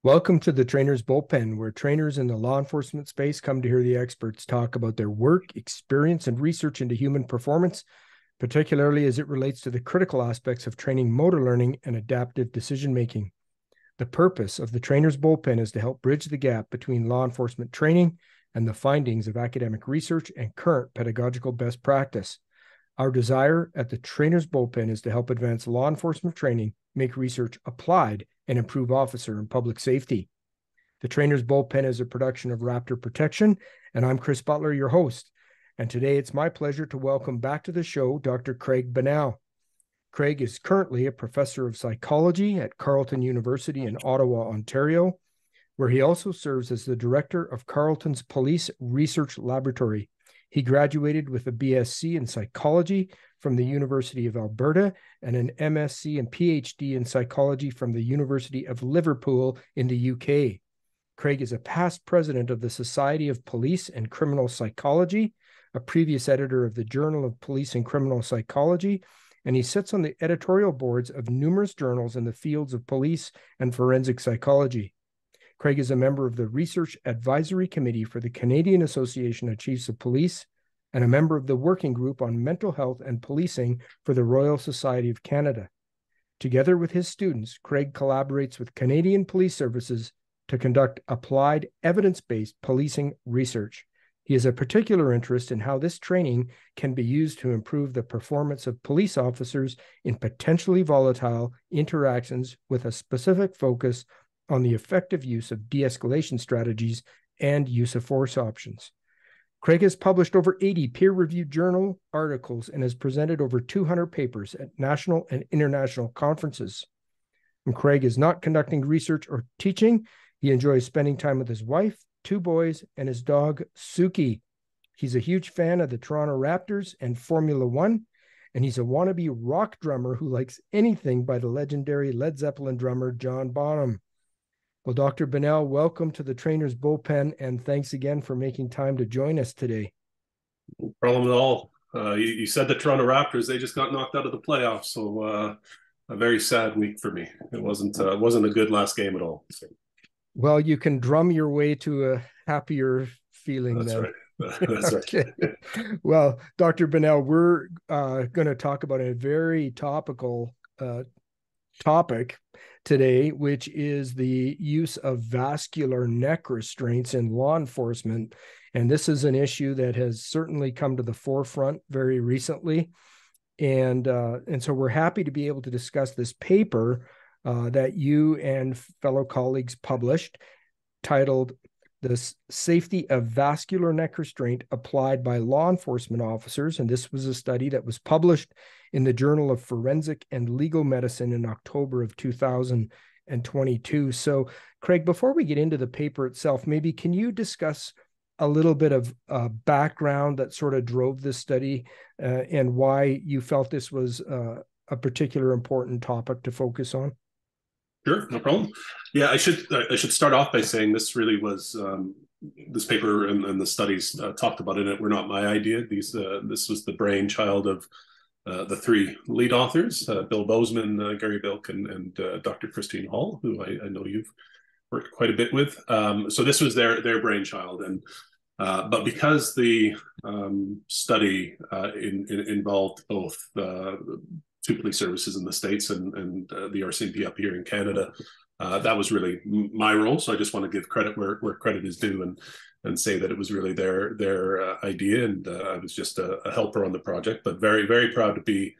Welcome to the Trainer's Bullpen, where trainers in the law enforcement space come to hear the experts talk about their work, experience, and research into human performance, particularly as it relates to the critical aspects of training motor learning and adaptive decision-making. The purpose of the Trainer's Bullpen is to help bridge the gap between law enforcement training and the findings of academic research and current pedagogical best practice. Our desire at the Trainer's Bullpen is to help advance law enforcement training, make research applied, and improve officer and public safety. The Trainer's Bullpen is a production of Raptor Protection, and I'm Chris Butler, your host. And today it's my pleasure to welcome back to the show Dr. Craig Bennell. Craig is currently a professor of psychology at Carleton University in Ottawa, Ontario, where he also serves as the director of Carleton's Police Research Laboratory. He graduated with a BSc in psychology from the University of Alberta and an MSc and PhD in psychology from the University of Liverpool in the UK. Craig is a past president of the Society of Police and Criminal Psychology, a previous editor of the Journal of Police and Criminal Psychology, and he sits on the editorial boards of numerous journals in the fields of police and forensic psychology. Craig is a member of the Research Advisory Committee for the Canadian Association of Chiefs of Police and a member of the Working Group on Mental Health and Policing for the Royal Society of Canada. Together with his students, Craig collaborates with Canadian Police Services to conduct applied evidence-based policing research. He has a particular interest in how this training can be used to improve the performance of police officers in potentially volatile interactions with a specific focus on the effective use of de-escalation strategies and use of force options. Craig has published over 80 peer-reviewed journal articles and has presented over 200 papers at national and international conferences. And Craig is not conducting research or teaching. He enjoys spending time with his wife, 2 boys, and his dog, Suki. He's a huge fan of the Toronto Raptors and Formula One, and he's a wannabe rock drummer who likes anything by the legendary Led Zeppelin drummer, John Bonham. Well, Dr. Bennell, welcome to the Trainer's Bullpen, and thanks again for making time to join us today. No problem at all. You said the Toronto Raptors, they just got knocked out of the playoffs, so a very sad week for me. It wasn't a good last game at all. So. Well, you can drum your way to a happier feeling. That's then. Right. That's okay. Right. Well, Dr. Bennell, we're going to talk about a very topical topic today, which is the use of vascular neck restraints in law enforcement. And this is an issue that has certainly come to the forefront very recently. And so we're happy to be able to discuss this paper that you and fellow colleagues published, titled "The Safety of Vascular Neck Restraint Applied by Law Enforcement Officers." And this was a study that was published in the Journal of Forensic and Legal Medicine in October of 2022. So, Craig, before we get into the paper itself, maybe can you discuss a little bit of background that sort of drove this study and why you felt this was a particular important topic to focus on? Sure, no problem. Yeah, I should start off by saying this really was this paper and the studies talked about in it were not my idea. This was the brainchild of the 3 lead authors, Bill Bozeman, Gary Bilk, and Dr. Christine Hall, who I know you've worked quite a bit with. So this was their brainchild, and but because the study involved both 2 police services in the States and the RCMP up here in Canada, that was really my role. So I just want to give credit where credit is due and say that it was really their idea, and I was just a helper on the project, but very, very proud to be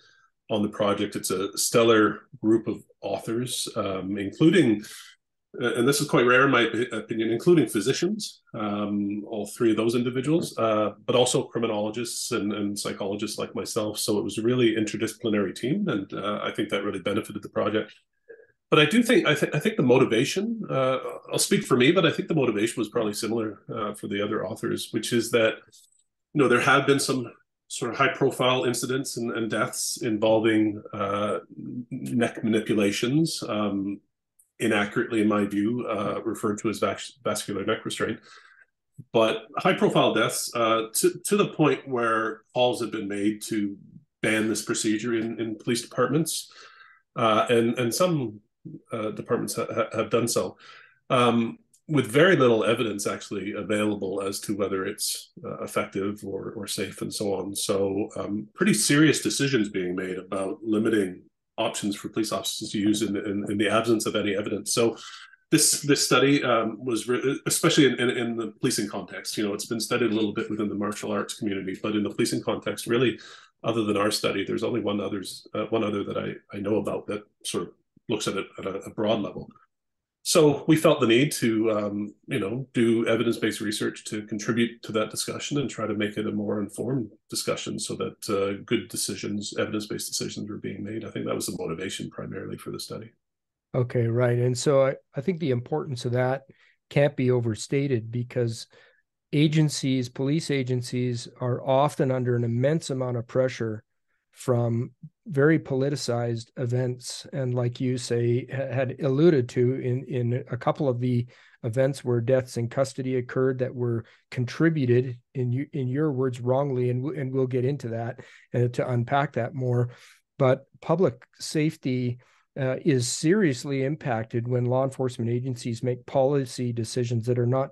on the project. It's a stellar group of authors, including, and this is quite rare in my opinion, including physicians, all 3 of those individuals, but also criminologists and psychologists like myself. So it was a really interdisciplinary team, and I think that really benefited the project. But I think the motivation, I'll speak for me, but I think the motivation was probably similar for the other authors, which is that, there have been some sort of high-profile incidents and deaths involving neck manipulations, inaccurately, in my view, referred to as vascular neck restraint. But high-profile deaths to the point where calls have been made to ban this procedure in police departments, and some departments have done so. with very little evidence actually available as to whether it's effective or safe and so on. So pretty serious decisions being made about limiting options for police officers to use in the absence of any evidence. So this study was especially in the policing context. It's been studied a little bit within the martial arts community, but in the policing context, really, other than our study, there's only one other that I know about that sort of looks at it at a broad level. So we felt the need to, do evidence-based research to contribute to that discussion and try to make it a more informed discussion so that good decisions, evidence-based decisions were being made. I think that was the motivation primarily for the study. Okay, right. And so I think the importance of that can't be overstated because police agencies are often under an immense amount of pressure from very politicized events. And like you say, had alluded to in a couple of the events where deaths in custody occurred that were contributed, in your words, wrongly, and we'll get into that to unpack that more. But public safety is seriously impacted when law enforcement agencies make policy decisions that are not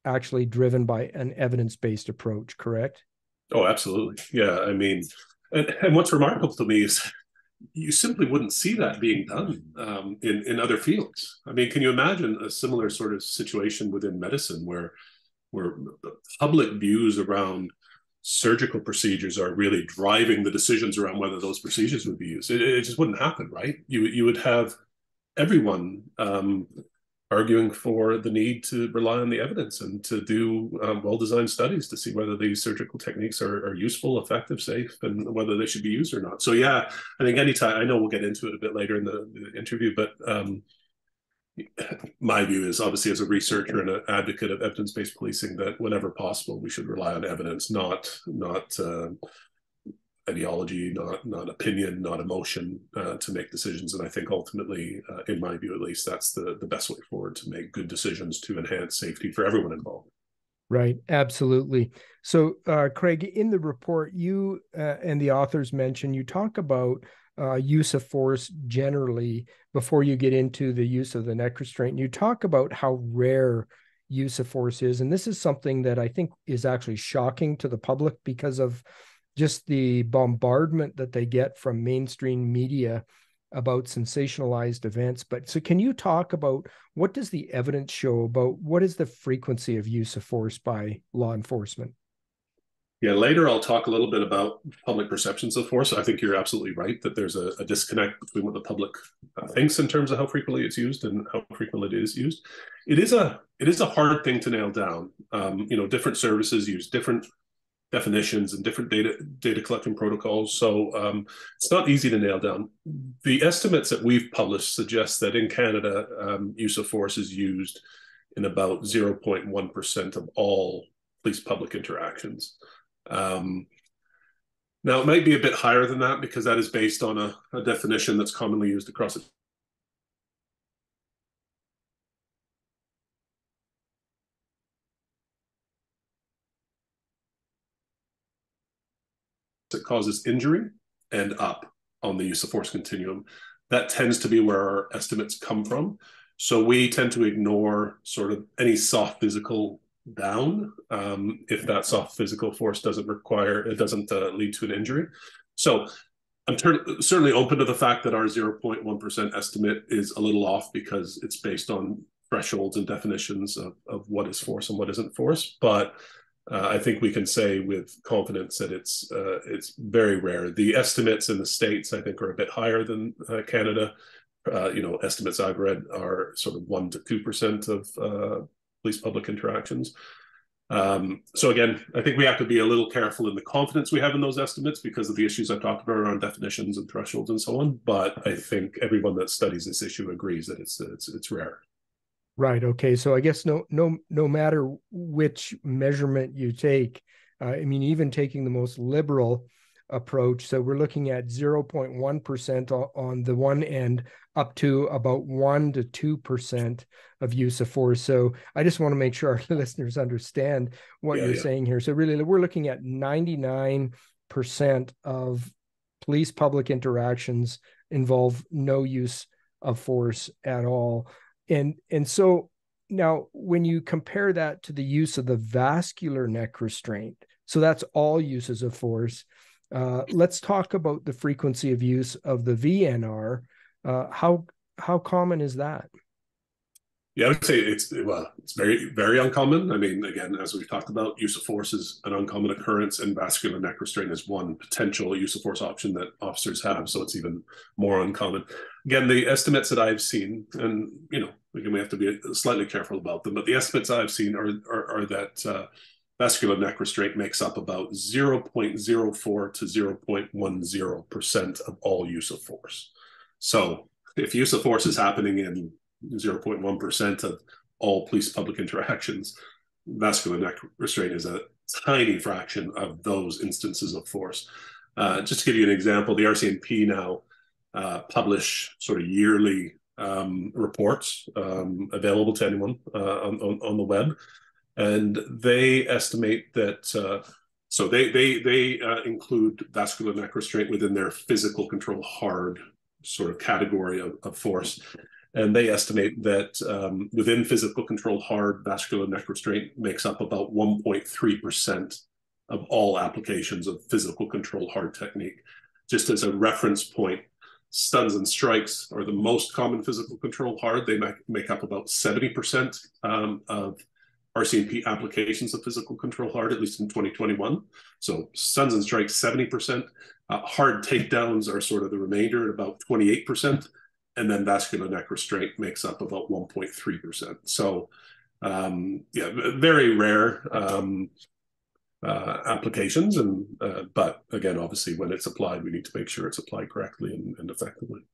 actually driven by an evidence-based approach, correct? Oh, absolutely. Yeah. I mean, and what's remarkable to me is you simply wouldn't see that being done in other fields. I mean, can you imagine a similar sort of situation within medicine where public views around surgical procedures are really driving the decisions around whether those procedures would be used? It just wouldn't happen, right? You would have everyone arguing for the need to rely on the evidence and to do well-designed studies to see whether these surgical techniques are useful, effective, safe, and whether they should be used or not. So yeah, I think anytime, I know we'll get into it a bit later in the interview, but my view is obviously as a researcher and an advocate of evidence-based policing that whenever possible, we should rely on evidence, not ideology, not opinion, not emotion to make decisions. And I think ultimately, in my view at least, that's the best way forward to make good decisions to enhance safety for everyone involved. Right, absolutely. So, Craig, in the report, you and the authors mention, you talk about use of force generally before you get into the use of the neck restraint. You talk about how rare use of force is. And this is something that I think is actually shocking to the public because of just the bombardment that they get from mainstream media about sensationalized events. But so can you talk about what does the evidence show about what is the frequency of use of force by law enforcement? Yeah, later I'll talk a little bit about public perceptions of force. I think you're absolutely right that there's a disconnect between what the public thinks in terms of how frequently it's used and how frequently it is used. It is a hard thing to nail down. Different services use different definitions and different data collection protocols. So it's not easy to nail down. The estimates that we've published suggest that in Canada, use of force is used in about 0.1% of all police public interactions. Now, it might be a bit higher than that because that is based on a definition that's commonly used across it. It causes injury and up on the use of force continuum. That tends to be where our estimates come from. So we tend to ignore sort of any soft physical down if that soft physical force doesn't lead to an injury. So I'm certainly open to the fact that our 0.1% estimate is a little off because it's based on thresholds and definitions of what is force and what isn't force. But I think we can say with confidence that it's very rare. The estimates in the States, I think, are a bit higher than Canada. Estimates I've read are sort of 1% to 2% of police public interactions. So again, I think we have to be a little careful in the confidence we have in those estimates because of the issues I've talked about around definitions and thresholds and so on. But I think everyone that studies this issue agrees that it's rare. Right. Okay. So I guess no matter which measurement you take, even taking the most liberal approach, so we're looking at 0.1% on the one end up to about 1% to 2% of use of force. So I just want to make sure our listeners understand what you're saying here. So really, we're looking at 99% of police public interactions involve no use of force at all. And so Now, when you compare that to the use of the vascular neck restraint, so that's all uses of force. Let's talk about the frequency of use of the VNR. How common is that? Yeah, I would say it's very, very uncommon. I mean, again, as we've talked about, use of force is an uncommon occurrence, and vascular neck restraint is one potential use of force option that officers have. So it's even more uncommon. Again, the estimates that I've seen, and again, we have to be slightly careful about them, but the estimates I've seen are that vascular neck restraint makes up about 0.04 to 0.10% of all use of force. So if use of force is happening in 0.1% of all police public interactions, vascular neck restraint is a tiny fraction of those instances of force. Just to give you an example, the RCMP now publish sort of yearly reports available to anyone on the web, and they estimate that so they include vascular neck restraint within their physical control hard sort of category of force. And they estimate that within physical control hard, vascular neck restraint makes up about 1.3% of all applications of physical control hard technique. Just as a reference point, stuns and strikes are the most common physical control hard. They make up about 70% of RCMP applications of physical control hard, at least in 2021. So stuns and strikes, 70%. Hard takedowns are sort of the remainder at about 28%. And then vascular neck restraint makes up about 1.3%. So, yeah, very rare applications. But again, obviously, when it's applied, we need to make sure it's applied correctly and effectively.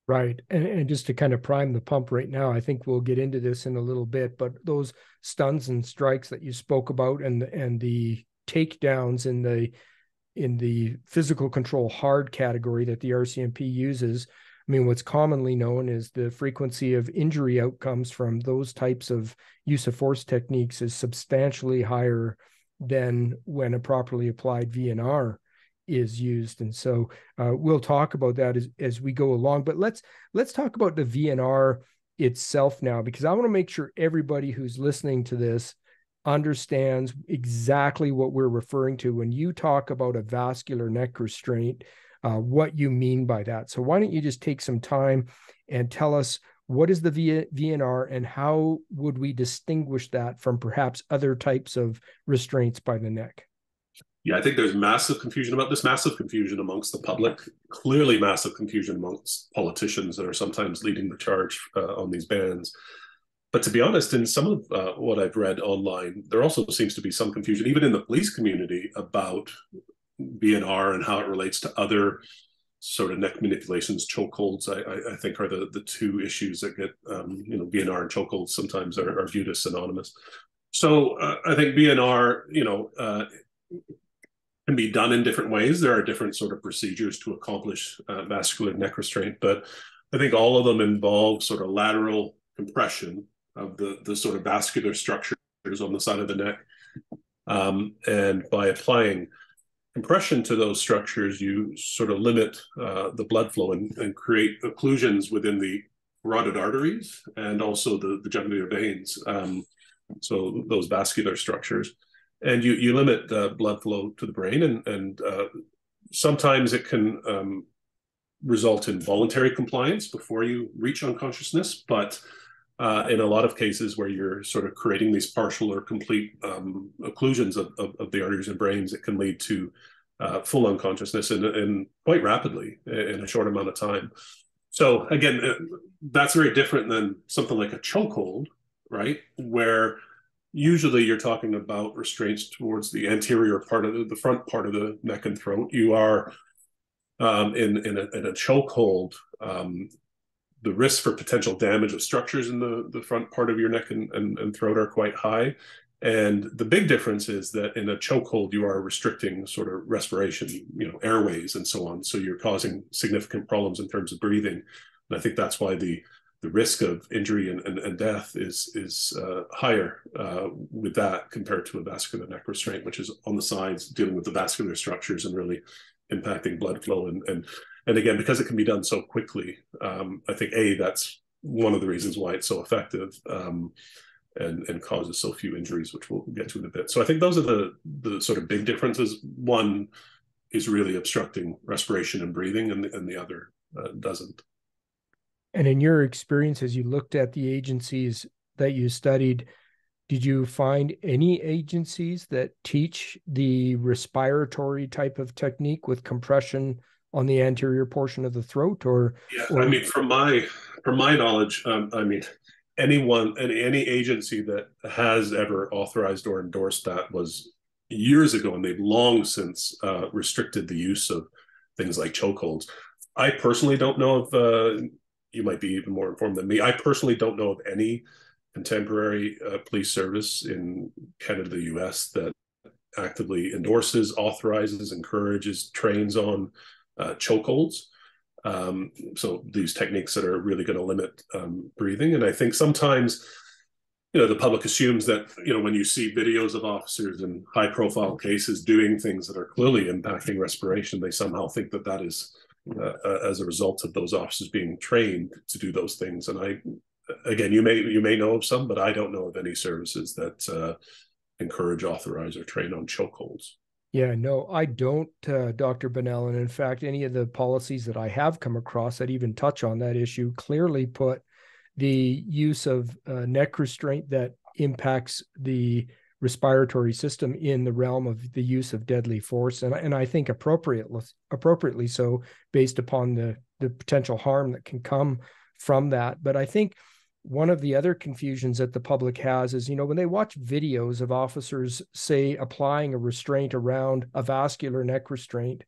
Right. And just to kind of prime the pump right now, I think we'll get into this in a little bit, but those stuns and strikes that you spoke about and the takedowns in the physical control hard category that the RCMP uses, I mean, what's commonly known is the frequency of injury outcomes from those types of use of force techniques is substantially higher than when a properly applied VNR is used. And so we'll talk about that as we go along. But let's talk about the VNR itself now, because I want to make sure everybody who's listening to this understands exactly what we're referring to when you talk about a vascular neck restraint. What you mean by that. So why don't you just take some time and tell us what is the VNR and how would we distinguish that from perhaps other types of restraints by the neck? Yeah, I think there's massive confusion about this, massive confusion amongst the public, clearly massive confusion amongst politicians that are sometimes leading the charge on these bans. But to be honest, in some of what I've read online, there also seems to be some confusion, even in the police community, about VNR and how it relates to other sort of neck manipulations. Chokeholds, I think, are the two issues that get, VNR and chokeholds sometimes are viewed as synonymous. So I think VNR, can be done in different ways. There are different sort of procedures to accomplish vascular neck restraint, but I think all of them involve sort of lateral compression of the sort of vascular structures on the side of the neck. And by applying compression to those structures, you sort of limit the blood flow and create occlusions within the carotid arteries and also the jugular veins. So those vascular structures, and you limit blood flow to the brain, and sometimes it can result in voluntary compliance before you reach unconsciousness, but in a lot of cases where you're sort of creating these partial or complete occlusions of the arteries and brains, it can lead to full unconsciousness and quite rapidly in a short amount of time. So again, that's very different than something like a chokehold, right? Where usually you're talking about restraints towards the anterior part of the front part of the neck and throat. You are in a chokehold, the risks for potential damage of structures in the front part of your neck and throat are quite high. And the big difference is that in a chokehold, you are restricting sort of respiration, airways and so on. So you're causing significant problems in terms of breathing. And I think that's why the risk of injury and death is higher with that compared to a vascular neck restraint, which is on the sides dealing with the vascular structures and really impacting blood flow. And again, because it can be done so quickly, I think that's one of the reasons why it's so effective. and causes so few injuries, which we'll get to in a bit. So I think those are the sort of big differences. One is really obstructing respiration and breathing, and the other doesn't. And in your experience, as you looked at the agencies that you studied, did you find any agencies that teach the respiratory type of technique with compression on the anterior portion of the throat, I mean, from my knowledge, I mean, any agency that has ever authorized or endorsed that was years ago, and they've long since restricted the use of things like chokeholds. I personally don't know if you might be even more informed than me. I personally don't know of any contemporary police service in Canada, the US, that actively endorses, authorizes, encourages, trains on chokeholds. So these techniques that are really going to limit breathing. And I think sometimes, the public assumes that, when you see videos of officers in high profile cases doing things that are clearly impacting respiration, they somehow think that that is as a result of those officers being trained to do those things. And again, you may know of some, but I don't know of any services that encourage, authorize, or train on chokeholds. Yeah, no, I don't, Dr. Bennell. And in fact, any of the policies that I have come across that even touch on that issue clearly put the use of neck restraint that impacts the respiratory system in the realm of the use of deadly force. And I think appropriately so, based upon the potential harm that can come from that. But I think one of the other confusions that the public has is, when they watch videos of officers, say, applying a restraint around a vascular neck restraint,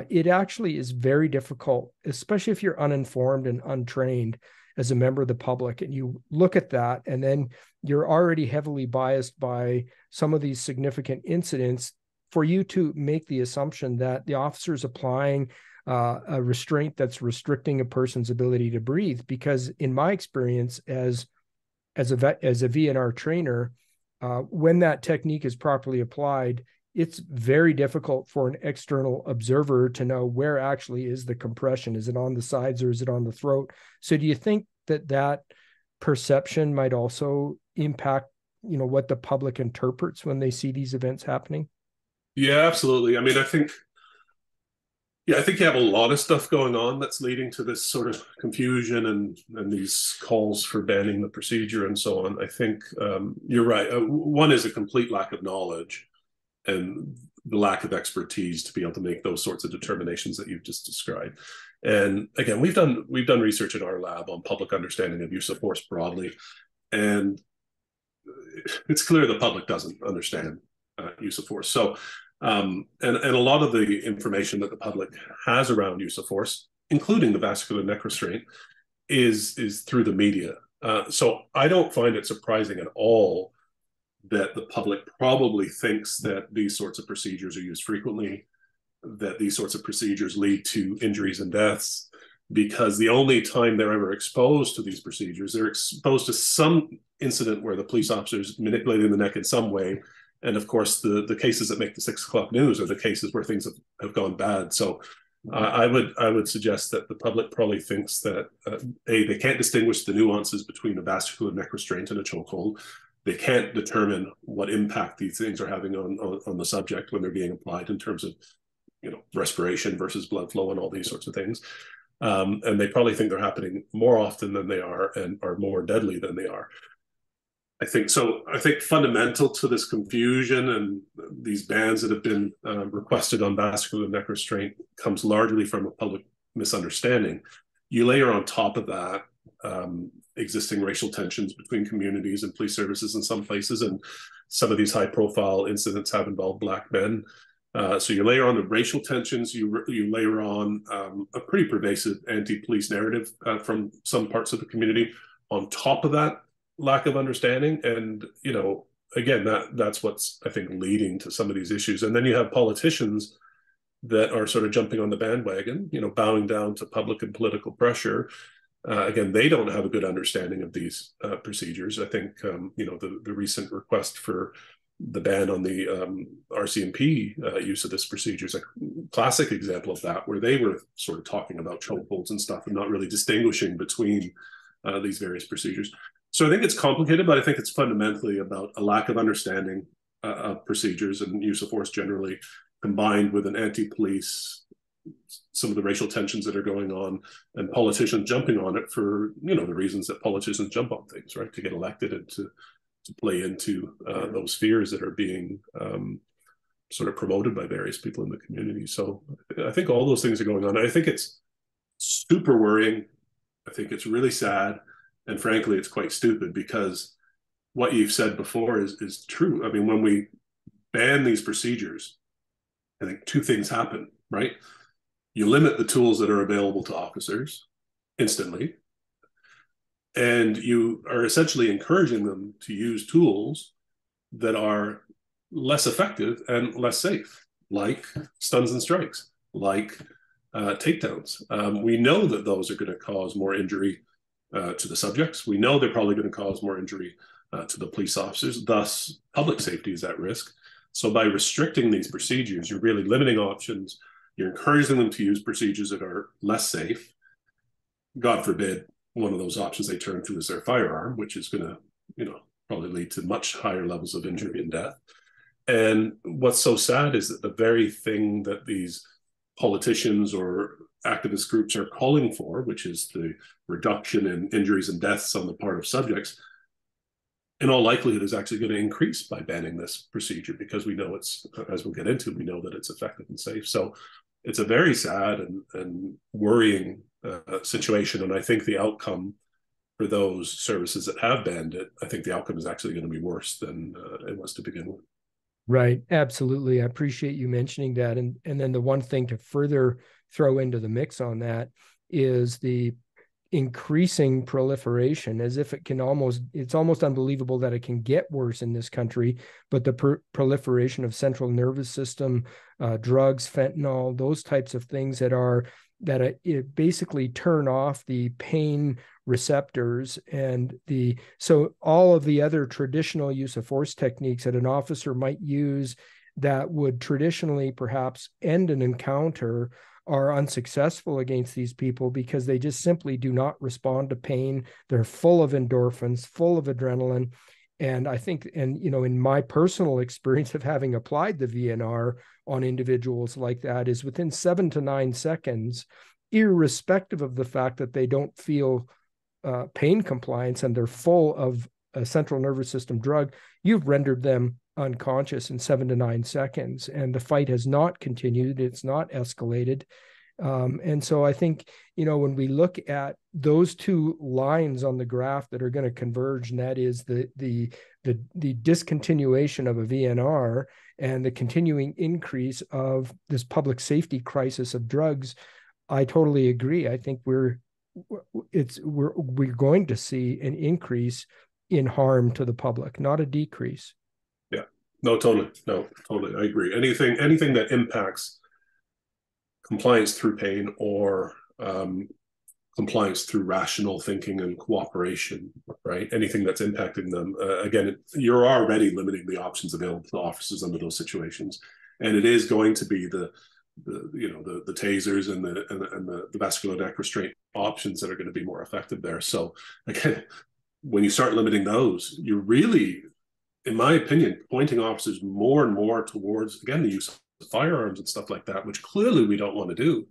it actually is very difficult, especially if you're uninformed and untrained as a member of the public. And you look at that, and then you're already heavily biased by some of these significant incidents, for you to make the assumption that the officer's applying a restraint that's restricting a person's ability to breathe. Because in my experience as a VNR trainer, when that technique is properly applied, it's very difficult for an external observer to know where actually is the compression. Is it on the sides or is it on the throat? So do you think that perception might also impact, what the public interprets when they see these events happening? Yeah, absolutely. I mean, I think you have a lot of stuff going on that's leading to this sort of confusion and these calls for banning the procedure and so on. I think you're right. One is a complete lack of knowledge and the lack of expertise to be able to make those sorts of determinations that you've just described. And again, we've done research in our lab on public understanding of use of force broadly, and it's clear the public doesn't understand use of force. So, and a lot of the information that the public has around use of force, including the vascular neck restraint, is through the media. So I don't find it surprising at all that the public probably thinks that these sorts of procedures are used frequently, that these sorts of procedures lead to injuries and deaths, because the only time they're ever exposed to these procedures, they're exposed to some incident where the police officer's manipulating the neck in some way. And of course, the cases that make the 6 o'clock news are the cases where things have gone bad. So I would suggest that the public probably thinks that, they can't distinguish the nuances between a vascular neck restraint and a chokehold. They can't determine what impact these things are having on the subject when they're being applied in terms of, respiration versus blood flow and all these sorts of things. And they probably think they're happening more often than they are and are more deadly than they are. I think fundamental to this confusion and these bans that have been requested on vascular neck restraint comes largely from a public misunderstanding. You layer on top of that existing racial tensions between communities and police services in some places, and some of these high-profile incidents have involved Black men. So you layer on the racial tensions, you layer on a pretty pervasive anti-police narrative from some parts of the community on top of that lack of understanding. And, again, that's what's, I think, leading to some of these issues. And then you have politicians that are sort of jumping on the bandwagon, bowing down to public and political pressure. Again, they don't have a good understanding of these procedures. I think, the recent request for the ban on the RCMP use of this procedure is a classic example of that, where they were sort of talking about chokeholds and stuff and not really distinguishing between these various procedures. So I think it's complicated, but I think it's fundamentally about a lack of understanding of procedures and use of force generally, combined with an anti-police, some of the racial tensions that are going on, and politicians jumping on it for, you know, the reasons that politicians jump on things, right, to get elected and to play into those fears that are being sort of promoted by various people in the community. So I think all those things are going on. I think it's super worrying. I think it's really sad. And frankly, it's quite stupid, because what you've said before is true. I mean, when we ban these procedures, I think two things happen, right? You limit the tools that are available to officers instantly, and you are essentially encouraging them to use tools that are less effective and less safe, like stuns and strikes, like takedowns. We know that those are going to cause more injury to the subjects. We know they're probably going to cause more injury to the police officers. Thus, public safety is at risk. So by restricting these procedures, you're really limiting options. You're encouraging them to use procedures that are less safe. God forbid one of those options they turn to is their firearm, which is going to, you know, probably lead to much higher levels of injury and death. And what's so sad is that the very thing that these politicians or activist groups are calling for, which is the reduction in injuries and deaths on the part of subjects, in all likelihood is actually going to increase by banning this procedure, because we know it's, as we'll get into, we know that it's effective and safe. So it's a very sad and worrying situation. And I think the outcome for those services that have banned it, I think the outcome is actually going to be worse than it was to begin with. Right. Absolutely. I appreciate you mentioning that. And then the one thing to further throw into the mix on that is the increasing proliferation, as if it's almost unbelievable that it can get worse in this country, but the proliferation of central nervous system drugs, fentanyl, those types of things that it basically turn off the pain receptors, and so all of the other traditional use of force techniques that an officer might use that would traditionally perhaps end an encounter are unsuccessful against these people, because they just simply do not respond to pain. They're full of endorphins, full of adrenaline. And I think, and you know, in my personal experience of having applied the VNR on individuals like that, is within 7 to 9 seconds, irrespective of the fact that they don't feel pain compliance and they're full of a central nervous system drug, you've rendered them unconscious in 7 to 9 seconds. And the fight has not continued. It's not escalated. And so I think, you know, when we look at those two lines on the graph that are going to converge, and that is the discontinuation of a VNR and the continuing increase of this public safety crisis of drugs, I totally agree. I think we're going to see an increase in harm to the public, not a decrease. Yeah, no, totally. I agree. Anything that impacts compliance through pain or compliance through rational thinking and cooperation, right? Anything that's impacting them, again, you're already limiting the options available to officers under those situations, and it is going to be the tasers and the vascular neck restraint options that are going to be more effective there. So again, when you start limiting those, you're really, in my opinion, pointing officers more and more towards, again, the use of firearms and stuff like that, which clearly we don't want to do,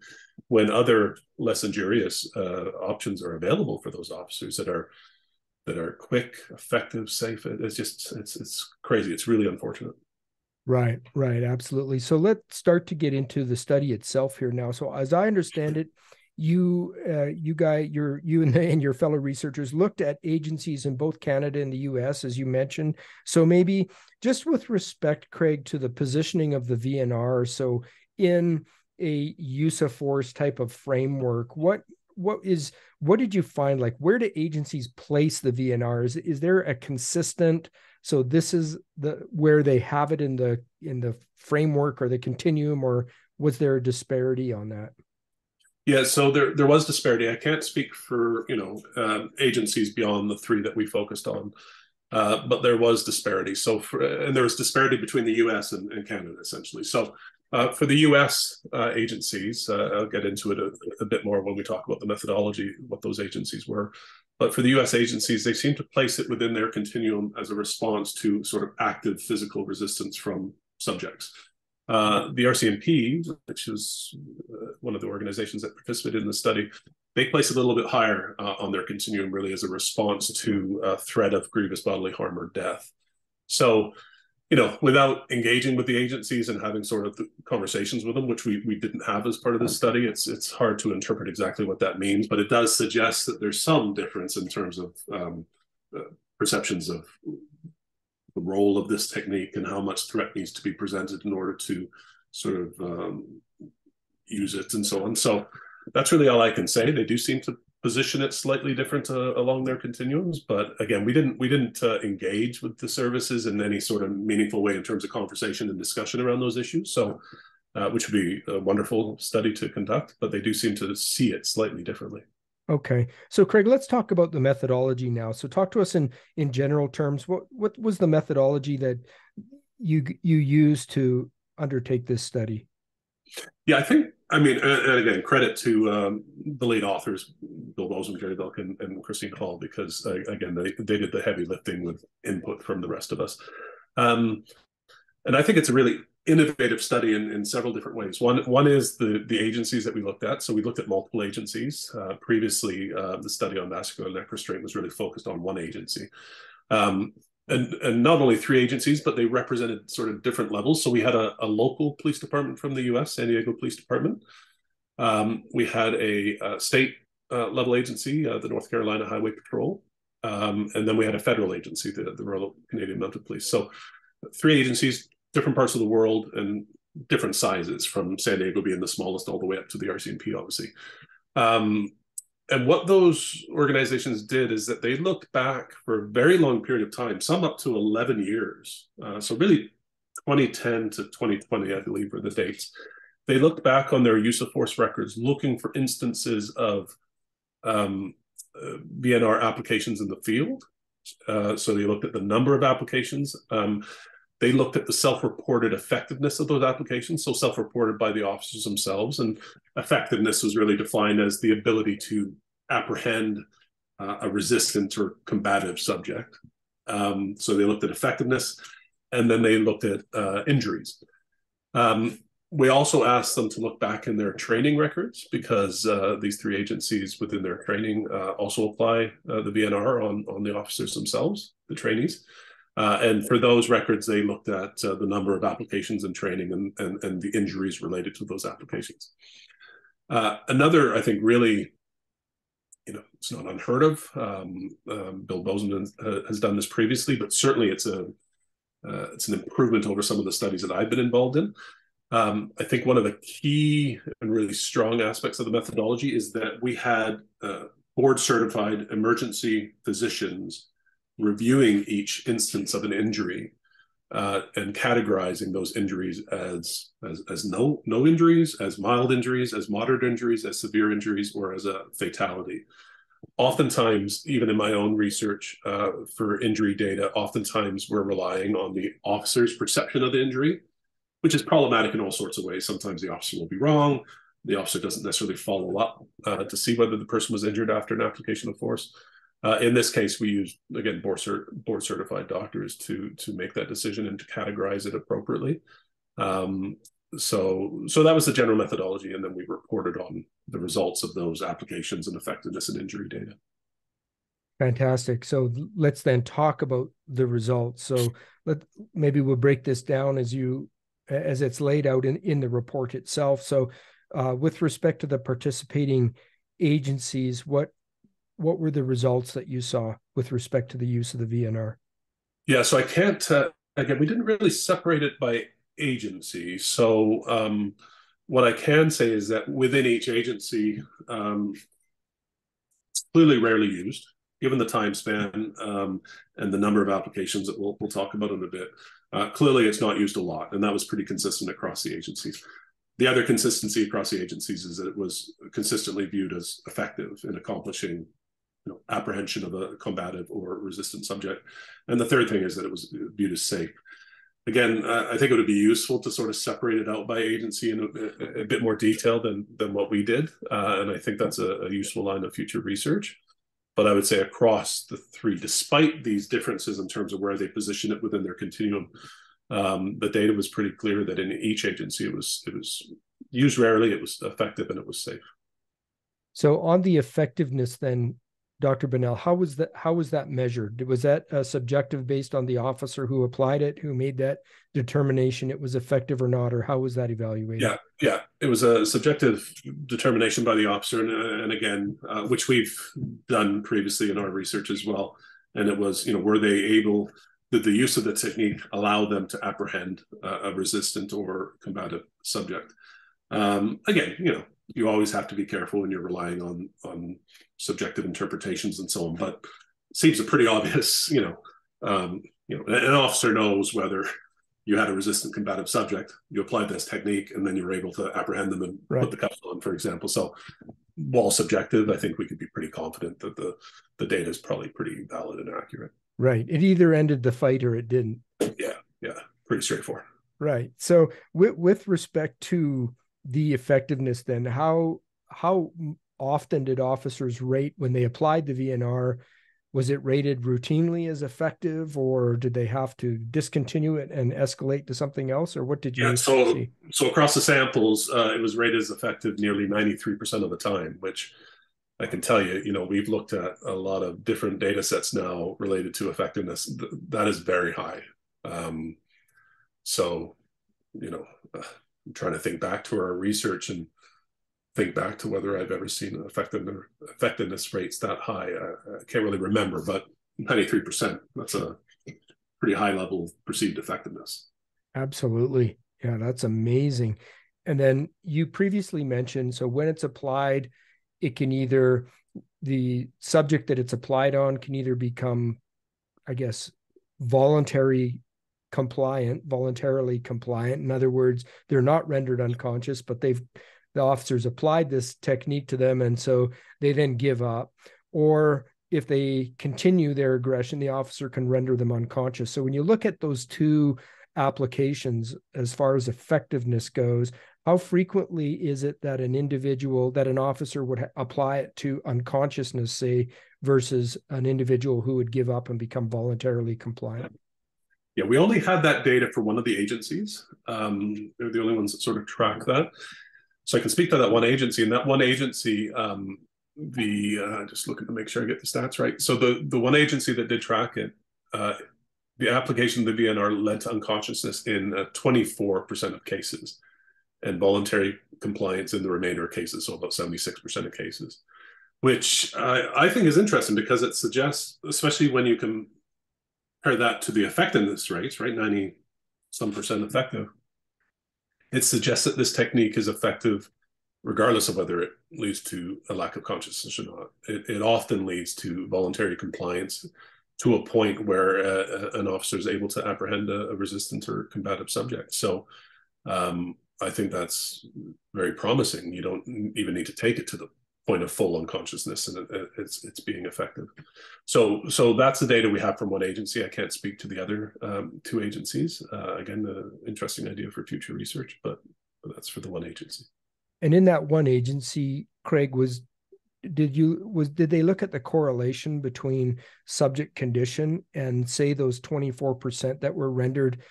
when other less injurious options are available for those officers that are quick, effective, safe. It's crazy. It's really unfortunate. Right, absolutely. So let's start to get into the study itself here now. So as I understand it, you and your fellow researchers looked at agencies in both Canada and the US, as you mentioned. So maybe just with respect, Craig, to the positioning of the VNR, so in a use of force type of framework, what did you find? Like, where do agencies place the VNR? Is there a consistent, so this is where they have it in the framework or the continuum, or was there a disparity on that? Yeah, so there was disparity. I can't speak for agencies beyond the 3 that we focused on, but there was disparity. And there was disparity between the U.S. and Canada, essentially. So for the U.S. Agencies, I'll get into it a bit more when we talk about the methodology, what those agencies were. But for the US agencies, they seem to place it within their continuum as a response to sort of active physical resistance from subjects. The RCMP, which is one of the organizations that participated in the study, they place it a little bit higher on their continuum, really as a response to a threat of grievous bodily harm or death. So, without engaging with the agencies and having sort of conversations with them, which we didn't have as part of this study, it's hard to interpret exactly what that means, but it does suggest that there's some difference in terms of perceptions of the role of this technique and how much threat needs to be presented in order to sort of use it and so on. So that's really all I can say. They do seem to position it slightly different along their continuums, but again, we didn't engage with the services in any sort of meaningful way in terms of conversation and discussion around those issues. So, which would be a wonderful study to conduct, but they do seem to see it slightly differently. Okay, so Craig, let's talk about the methodology now. So, talk to us in general terms. What was the methodology that you used to undertake this study? Yeah, and again, credit to the lead authors, Bill Bozeman, Jerry Bilk, and Christine Hall, because again, they did the heavy lifting with input from the rest of us. And I think it's a really innovative study in several different ways. One is the agencies that we looked at. So we looked at multiple agencies. Previously, the study on vascular neck restraint was really focused on one agency. And not only three agencies, but they represented sort of different levels. So we had a local police department from the US, San Diego Police Department. We had a state level agency, the North Carolina Highway Patrol. And then we had a federal agency, the Royal Canadian Mounted Police. So three agencies, different parts of the world and different sizes, from San Diego being the smallest all the way up to the RCMP, obviously. And what those organizations did is that they looked back for a very long period of time, some up to 11 years. So really 2010 to 2020, I believe, were the dates. They looked back on their use of force records, looking for instances of VNR applications in the field. So they looked at the number of applications. They looked at the self-reported effectiveness of those applications, so self-reported by the officers themselves. And effectiveness was really defined as the ability to apprehend a resistant or combative subject. So they looked at effectiveness, and then they looked at injuries. We also asked them to look back in their training records, because these three agencies within their training also apply the VNR on the officers themselves, the trainees. And for those records, they looked at the number of applications and training and the injuries related to those applications. Another, I think, really, it's not unheard of. Bill Bozeman has done this previously, but certainly it's an improvement over some of the studies that I've been involved in. I think one of the key and really strong aspects of the methodology is that we had board-certified emergency physicians reviewing each instance of an injury and categorizing those injuries as no injuries, as mild injuries, as moderate injuries, as severe injuries, or as a fatality. Oftentimes, even in my own research for injury data, oftentimes we're relying on the officer's perception of the injury, which is problematic in all sorts of ways. Sometimes the officer will be wrong. The officer doesn't necessarily follow up to see whether the person was injured after an application of force. In this case, we used, again, board-certified doctors to make that decision and to categorize it appropriately. So that was the general methodology, and then we reported on the results of those applications and effectiveness and injury data. Fantastic. So let's then talk about the results. So maybe we'll break this down as it's laid out in the report itself. So with respect to the participating agencies, what were the results that you saw with respect to the use of the VNR? Yeah, so I can't, again, we didn't really separate it by agency. So what I can say is that within each agency, it's clearly rarely used, given the time span and the number of applications that we'll talk about in a bit. Clearly, it's not used a lot, and that was pretty consistent across the agencies. The other consistency across the agencies is that it was consistently viewed as effective in accomplishing apprehension of a combative or resistant subject. And the third thing is that it was viewed as safe. Again, I think it would be useful to sort of separate it out by agency in a bit more detail than what we did. And I think that's a useful line of future research. But I would say across the three, despite these differences in terms of where they position it within their continuum, the data was pretty clear that in each agency it was used rarely, it was effective, and it was safe. So on the effectiveness then, Dr. Bennell, how was that measured? Was that subjective based on the officer who applied it, who made that determination it was effective or not, or how was that evaluated? Yeah. It was a subjective determination by the officer, and again, which we've done previously in our research as well. And it was, were they able, did the use of the technique allow them to apprehend a resistant or combative subject? Again, you always have to be careful when you're relying on subjective interpretations and so on, but it seems a pretty obvious, an officer knows whether you had a resistant combative subject, you applied this technique, and then you were able to apprehend them and put the cuffs on, for example. So while subjective, I think we could be pretty confident that the data is probably pretty valid and accurate. Right. It either ended the fight or it didn't. Yeah. Pretty straightforward. Right. So with respect to the effectiveness, then how often did officers rate when they applied the VNR? Was it rated routinely as effective, or did they have to discontinue it and escalate to something else, or what did you see? So across the samples, it was rated as effective nearly 93% of the time, which I can tell you, we've looked at a lot of different data sets now related to effectiveness. That is very high. I'm trying to think back to our research and think back to whether I've ever seen effectiveness rates that high. I can't really remember, but 93%, that's a pretty high level of perceived effectiveness. Absolutely. Yeah, that's amazing. And then you previously mentioned, so when it's applied, it can either, the subject that it's applied on can either become, I guess, voluntarily compliant. In other words, they're not rendered unconscious, but the officers applied this technique to them, and so they then give up. Or if they continue their aggression, the officer can render them unconscious. So when you look at those two applications as far as effectiveness goes, how frequently is it that an officer would apply it to unconsciousness, say, versus an individual who would give up and become voluntarily compliant? Yeah, we only had that data for one of the agencies. They're the only ones that sort of track that. So I can speak to that one agency, and that one agency, just looking to make sure I get the stats right. So the one agency that did track it, the application of the VNR led to unconsciousness in 24% of cases, and voluntary compliance in the remainder of cases, so about 76% of cases, which I think is interesting because it suggests, especially when you compare that to the effectiveness rates, right, 90-some% effective, it suggests that this technique is effective regardless of whether it leads to a lack of consciousness or not. It often leads to voluntary compliance to a point where an officer is able to apprehend a resistant or combative subject. So I think that's very promising. You don't even need to take it to the point of full unconsciousness, and it's being effective. So that's the data we have from one agency. I can't speak to the other two agencies. Again, the interesting idea for future research, but that's for the one agency. And in that one agency, Craig, did they look at the correlation between subject condition and, say, those 24% that were rendered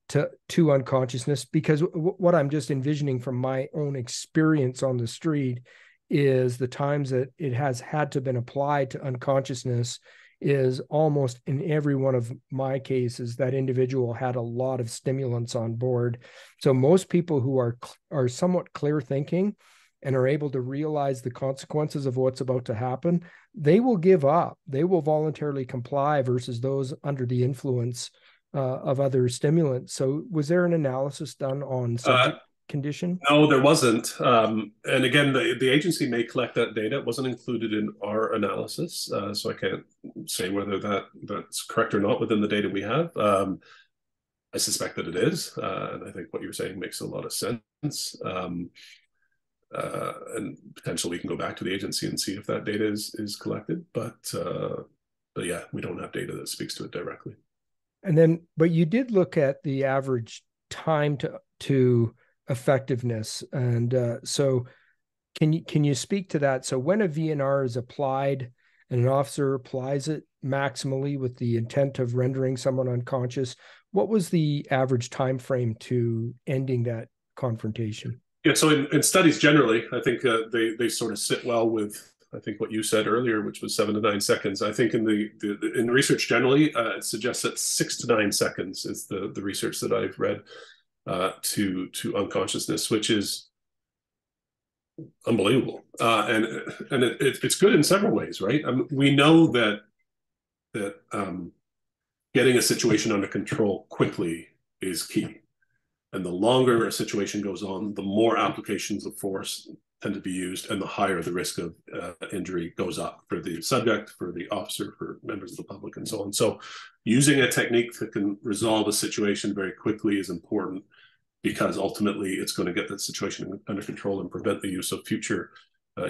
to unconsciousness? Because what I'm just envisioning from my own experience on the street is the times that it has had to been applied to unconsciousness is almost in every one of my cases that individual had a lot of stimulants on board. So most people who are somewhat clear thinking and are able to realize the consequences of what's about to happen, they will give up. They will voluntarily comply versus those under the influence of other stimulants. So was there an analysis done on subject condition? No, there wasn't. And again, the agency may collect that data. It wasn't included in our analysis, so I can't say whether that's correct or not within the data we have. I suspect that it is, and I think what you're saying makes a lot of sense. And potentially we can go back to the agency and see if that data is collected. But yeah, we don't have data that speaks to it directly. And then, but you did look at the average time to effectiveness, and so can you speak to that? So when a VNR is applied, and an officer applies it maximally with the intent of rendering someone unconscious, what was the average time frame to ending that confrontation? Yeah, so in studies generally, I think they sort of sit well with, I think, what you said earlier, which was 7 to 9 seconds. I think in research generally, it suggests that 6 to 9 seconds is the research that I've read to unconsciousness, which is unbelievable. And it's good in several ways, right? We know that getting a situation under control quickly is key. And the longer a situation goes on, the more applications of force tend to be used, and the higher the risk of injury goes up for the subject, for the officer, for members of the public, and so on. So using a technique that can resolve a situation very quickly is important, because ultimately it's going to get that situation under control and prevent the use of future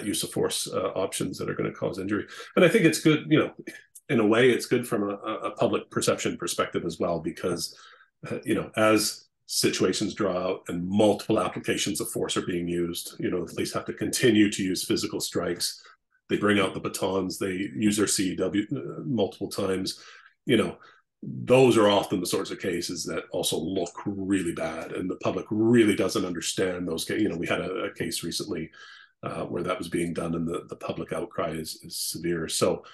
use of force options that are going to cause injury. And I think it's good, in a way, it's good from a public perception perspective as well, because, as situations draw out and multiple applications of force are being used, the police have to continue to use physical strikes. They bring out the batons, they use their CEW multiple times. Those are often the sorts of cases that also look really bad, and the public really doesn't understand those cases. We had a case recently where that was being done, and the public outcry is severe. So,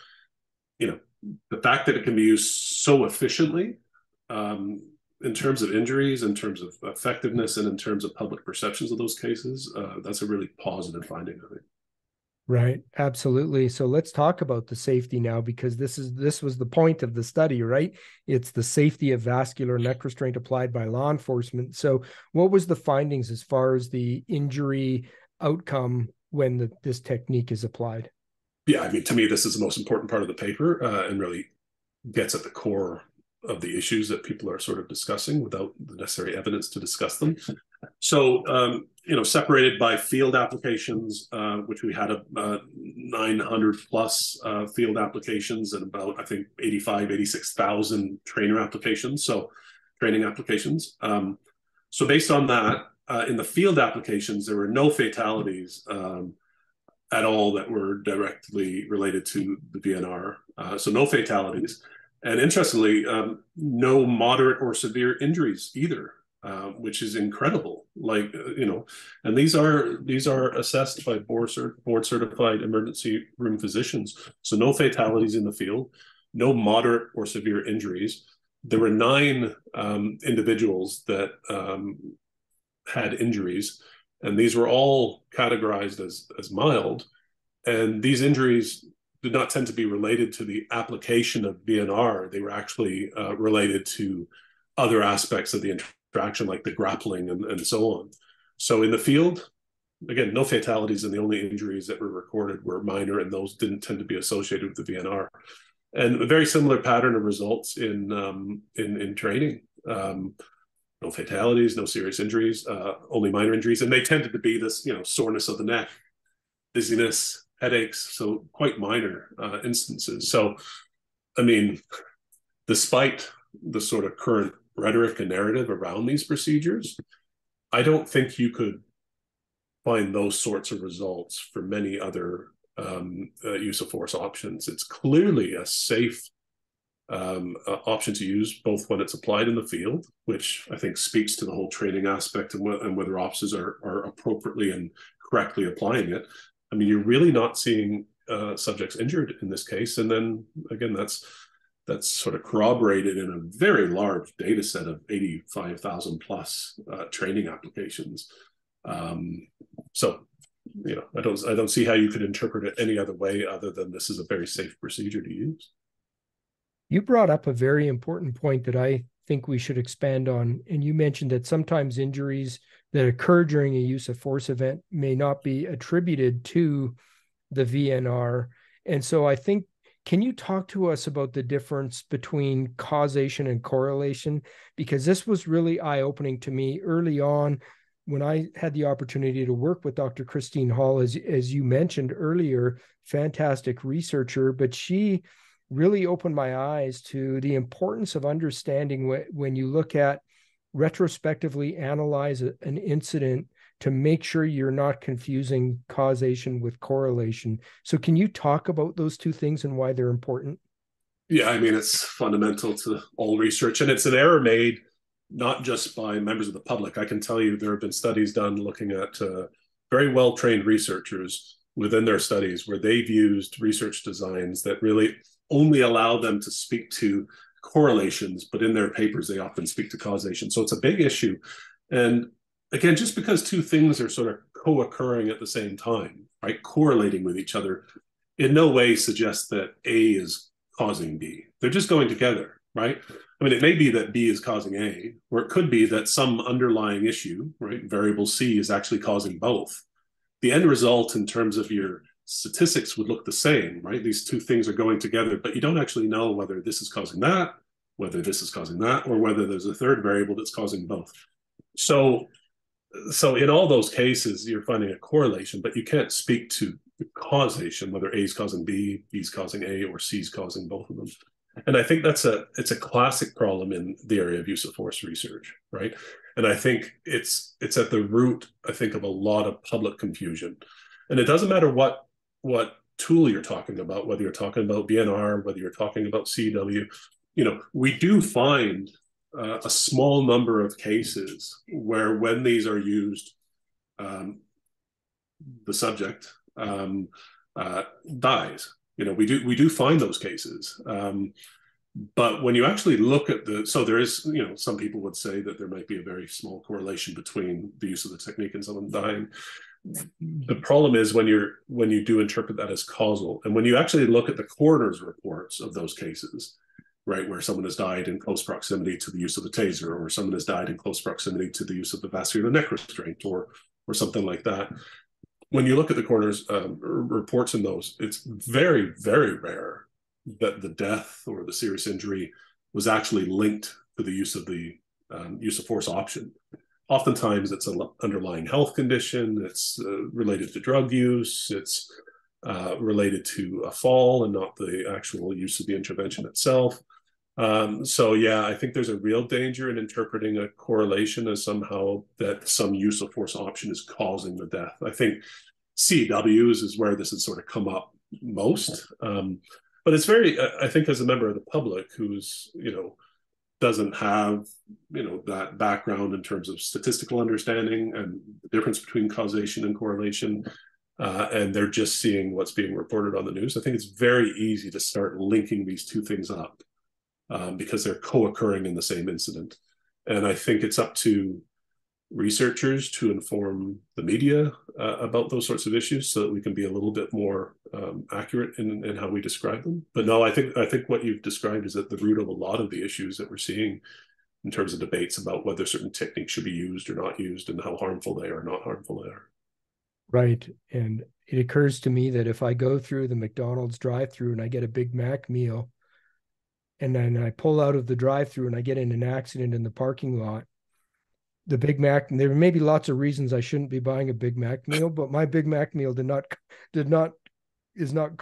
the fact that it can be used so efficiently, in terms of injuries, in terms of effectiveness, and in terms of public perceptions of those cases, that's a really positive finding, I think. Right. Absolutely. So let's talk about the safety now, because this was the point of the study, right? It's the safety of vascular neck restraint applied by law enforcement. So what was the findings as far as the injury outcome when this technique is applied? Yeah, I mean, to me, this is the most important part of the paper, and really gets at the core of the issues that people are sort of discussing without the necessary evidence to discuss them. So, separated by field applications, which we had 900 plus field applications, and about, I think, 86,000 trainer applications. So training applications. So based on that, in the field applications, there were no fatalities at all that were directly related to the VNR. So no fatalities. And interestingly, no moderate or severe injuries either, which is incredible. And these are assessed by board certified emergency room physicians. So no fatalities in the field, no moderate or severe injuries. There were 9 individuals that had injuries, and these were all categorized as mild. And these injuries did not tend to be related to the application of VNR. They were actually related to other aspects of the interaction, like the grappling and so on. So in the field, again, no fatalities, and the only injuries that were recorded were minor, and those didn't tend to be associated with the VNR. And a very similar pattern of results in training. No fatalities, no serious injuries, only minor injuries, and they tended to be this, soreness of the neck, dizziness, headaches, so quite minor instances. So, I mean, despite the sort of current rhetoric and narrative around these procedures, I don't think you could find those sorts of results for many other use of force options. It's clearly a safe option to use, both when it's applied in the field, which I think speaks to the whole training aspect and whether officers are appropriately and correctly applying it. I mean, you're really not seeing subjects injured in this case. And then again, that's sort of corroborated in a very large data set of 85,000 plus training applications. So, I don't see how you could interpret it any other way other than this is a very safe procedure to use. You brought up a very important point that I think we should expand on. And you mentioned that sometimes injuries that occur during a use of force event may not be attributed to the VNR. And so I think, can you talk to us about the difference between causation and correlation? Because this was really eye-opening to me early on when I had the opportunity to work with Dr. Christine Hall, as you mentioned earlier, fantastic researcher, but she really opened my eyes to the importance of understanding when you look at retrospectively analyze an incident to make sure you're not confusing causation with correlation. So can you talk about those two things and why they're important? Yeah, I mean, it's fundamental to all research, and it's an error made not just by members of the public. I can tell you there have been studies done looking at very well-trained researchers within their studies where they've used research designs that really only allow them to speak to correlations, but in their papers, they often speak to causation. So it's a big issue. And again, just because two things are sort of co-occurring at the same time, right, correlating with each other, in no way suggests that A is causing B. They're just going together, right? I mean, it may be that B is causing A, or it could be that some underlying issue, right, variable C is actually causing both. The end result in terms of your statistics would look the same, right? These two things are going together, but you don't actually know whether this is causing that, whether this is causing that, or whether there's a third variable that's causing both. So in all those cases, you're finding a correlation, but you can't speak to the causation, whether A is causing B, B is causing A, or C is causing both of them. And I think it's a classic problem in the area of use of force research, right? And I think it's at the root, I think, of a lot of public confusion. And it doesn't matter what tool you're talking about, whether you're talking about BNR, whether you're talking about CW, we do find a small number of cases where when these are used, the subject dies. We do find those cases. But when you actually look at so there is, some people would say that there might be a very small correlation between the use of the technique and someone dying. The problem is when you do interpret that as causal, and when you actually look at the coroner's reports of those cases, right, where someone has died in close proximity to the use of the taser, or someone has died in close proximity to the use of the vascular neck restraint, or something like that. When you look at the coroner's reports in those, it's very, very rare that the death or the serious injury was actually linked to the use of use of force option. Oftentimes, it's an underlying health condition. It's related to drug use. It's related to a fall and not the actual use of the intervention itself. So yeah, I think there's a real danger in interpreting a correlation as somehow that some use of force option is causing the death. I think CWs is where this has sort of come up most. But it's very, I think, as a member of the public who's, doesn't have, that background in terms of statistical understanding and the difference between causation and correlation, and they're just seeing what's being reported on the news, I think it's very easy to start linking these two things up because they're co-occurring in the same incident. And I think it's up to researchers to inform the media about those sorts of issues so that we can be a little bit more accurate in how we describe them. But no, I think what you've described is at the root of a lot of the issues that we're seeing in terms of debates about whether certain techniques should be used or not used and how harmful they are or not harmful they are. Right. And it occurs to me that if I go through the McDonald's drive-through and I get a Big Mac meal, and then I pull out of the drive-through and I get in an accident in the parking lot, the Big Mac, and there may be lots of reasons I shouldn't be buying a Big Mac meal, but my Big Mac meal is not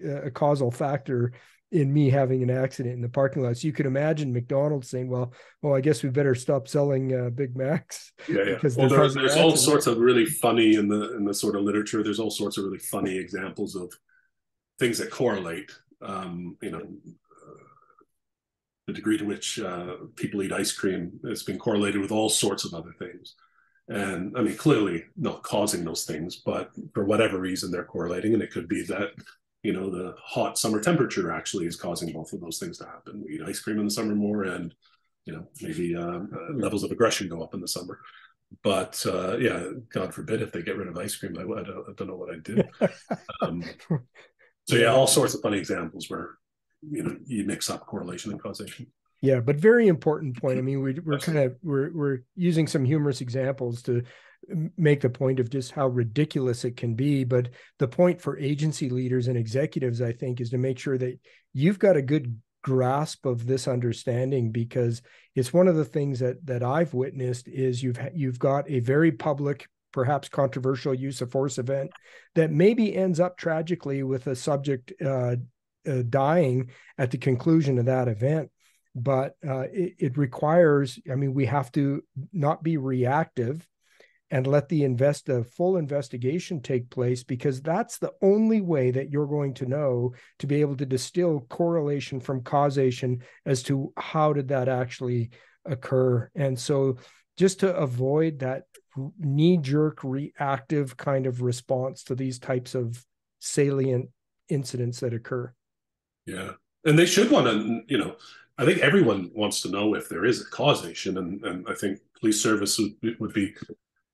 a causal factor in me having an accident in the parking lot. So you could imagine McDonald's saying, well, I guess we better stop selling Big Macs. Yeah. Because well, there's all sorts of really funny in the sort of literature. There's all sorts of really funny examples of things that correlate. The degree to which people eat ice cream has been correlated with all sorts of other things. And I mean, clearly not causing those things, but for whatever reason, they're correlating. And it could be that, the hot summer temperature actually is causing both of those things to happen. We eat ice cream in the summer more, and, maybe levels of aggression go up in the summer. But yeah, God forbid if they get rid of ice cream, I don't know what I'd do. So yeah, all sorts of funny examples where you mix up correlation and causation. Yeah, but very important point. I mean, we're using some humorous examples to make the point of just how ridiculous it can be. But the point for agency leaders and executives, I think, is to make sure that you've got a good grasp of this understanding, because it's one of the things that I've witnessed is you've got a very public, perhaps controversial use of force event that maybe ends up tragically with a subject dying at the conclusion of that event. But it requires, I mean, we have to not be reactive and let the full investigation take place, because that's the only way that you're going to know, to be able to distill correlation from causation as to how did that actually occur. And so just to avoid that knee-jerk reactive kind of response to these types of salient incidents that occur. Yeah. And they should want to, I think everyone wants to know if there is a causation. And I think police service would be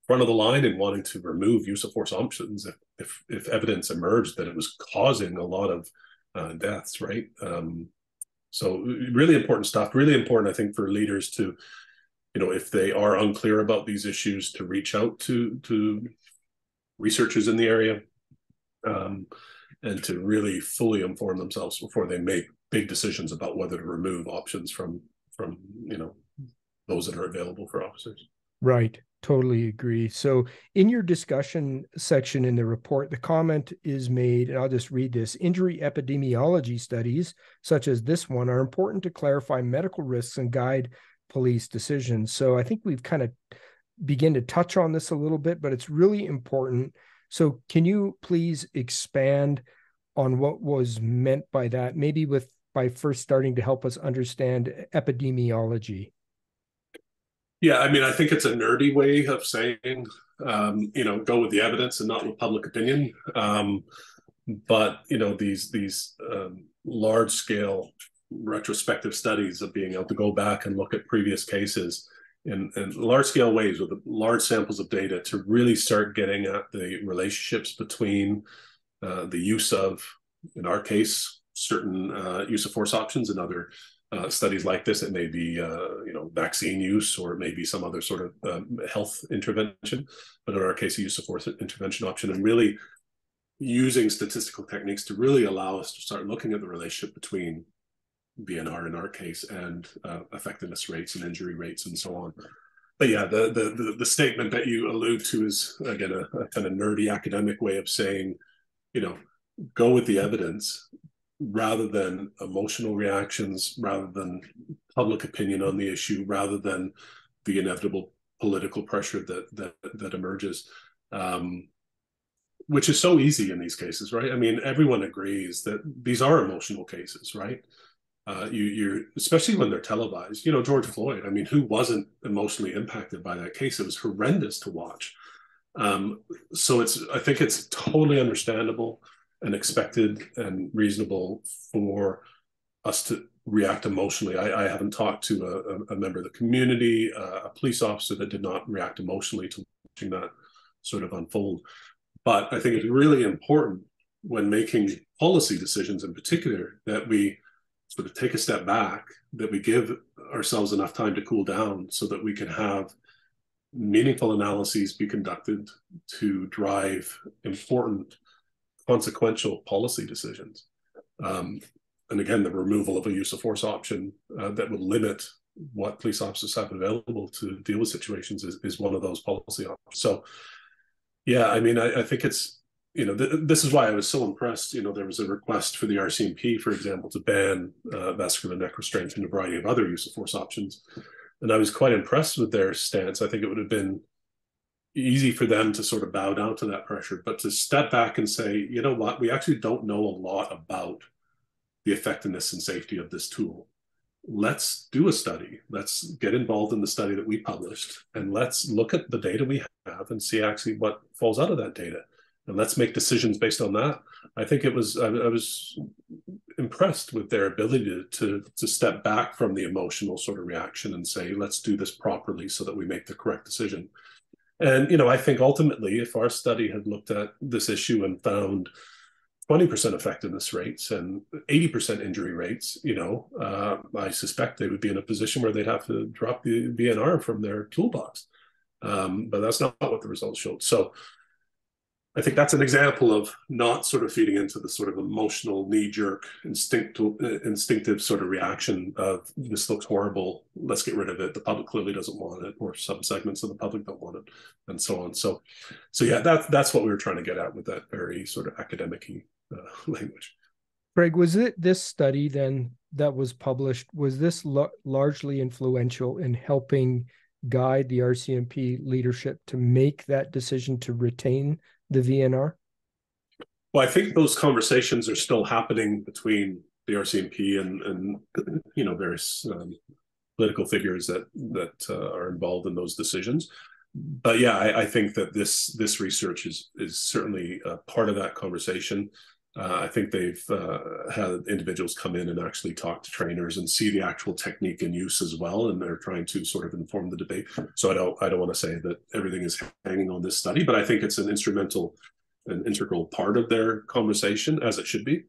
front of the line in wanting to remove use of force options if evidence emerged that it was causing a lot of deaths, right? So really important stuff, really important, I think, for leaders to, if they are unclear about these issues, to reach out to researchers in the area, and to really fully inform themselves before they make big decisions about whether to remove options from those that are available for officers. Right. Totally agree. So in your discussion section in the report, the comment is made, and I'll just read this: injury epidemiology studies, such as this one, are important to clarify medical risks and guide police decisions. So I think we've kind of begin to touch on this a little bit, but it's really important. So can you please expand on what was meant by that, maybe by first starting to help us understand epidemiology? Yeah, I mean, I think it's a nerdy way of saying, go with the evidence and not with public opinion. But these large scale retrospective studies of being able to go back and look at previous cases in large scale ways with large samples of data to really start getting at the relationships between the use of, in our case, certain use of force options, and other studies like this. It may be vaccine use, or it may be some other sort of health intervention, but in our case, a use of force intervention option, and really using statistical techniques to really allow us to start looking at the relationship between BNR in our case and effectiveness rates and injury rates and so on. But yeah, the statement that you allude to is, again, a kind of nerdy academic way of saying, go with the evidence rather than emotional reactions, rather than public opinion on the issue, rather than the inevitable political pressure that emerges, which is so easy in these cases, right? I mean, everyone agrees that these are emotional cases, right? You're especially when they're televised. George Floyd. I mean, who wasn't emotionally impacted by that case? It was horrendous to watch. So I think it's totally understandable and expected and reasonable for us to react emotionally. I haven't talked to a member of the community, a police officer, that did not react emotionally to watching that sort of unfold. But I think it's really important when making policy decisions in particular that we sort of take a step back, that we give ourselves enough time to cool down so that we can have meaningful analyses be conducted to drive important consequential policy decisions. And again, the removal of a use of force option that would limit what police officers have available to deal with situations is one of those policy options. So yeah, I mean, I think it's, this is why I was so impressed. There was a request for the RCMP, for example, to ban vascular neck restraint and a variety of other use of force options. And I was quite impressed with their stance. I think it would have been easy for them to sort of bow down to that pressure, but to step back and say, you know what, we actually don't know a lot about the effectiveness and safety of this tool. Let's do a study. Let's get involved in the study that we published, and let's look at the data we have and see actually what falls out of that data. And let's make decisions based on that. I think I was impressed with their ability to step back from the emotional sort of reaction and say, let's do this properly so that we make the correct decision. And, I think ultimately, if our study had looked at this issue and found 20% effectiveness rates and 80% injury rates, I suspect they would be in a position where they'd have to drop the BNR from their toolbox. But that's not what the results showed. So I think that's an example of not sort of feeding into the sort of emotional, knee-jerk, instinctive sort of reaction of, this looks horrible, let's get rid of it. The public clearly doesn't want it, or some segments of the public don't want it, and so on. So yeah, that's what we were trying to get at with that very sort of academic-y language. Craig, was it this study then that was published, was this largely influential in helping guide the RCMP leadership to make that decision to retain the VNR? Well, I think those conversations are still happening between the RCMP and various political figures that are involved in those decisions. But yeah, I think that this research is certainly part of that conversation. I think they've had individuals come in and actually talk to trainers and see the actual technique in use as well, and they're trying to sort of inform the debate. So I don't want to say that everything is hanging on this study, but I think it's an integral part of their conversation, as it should be.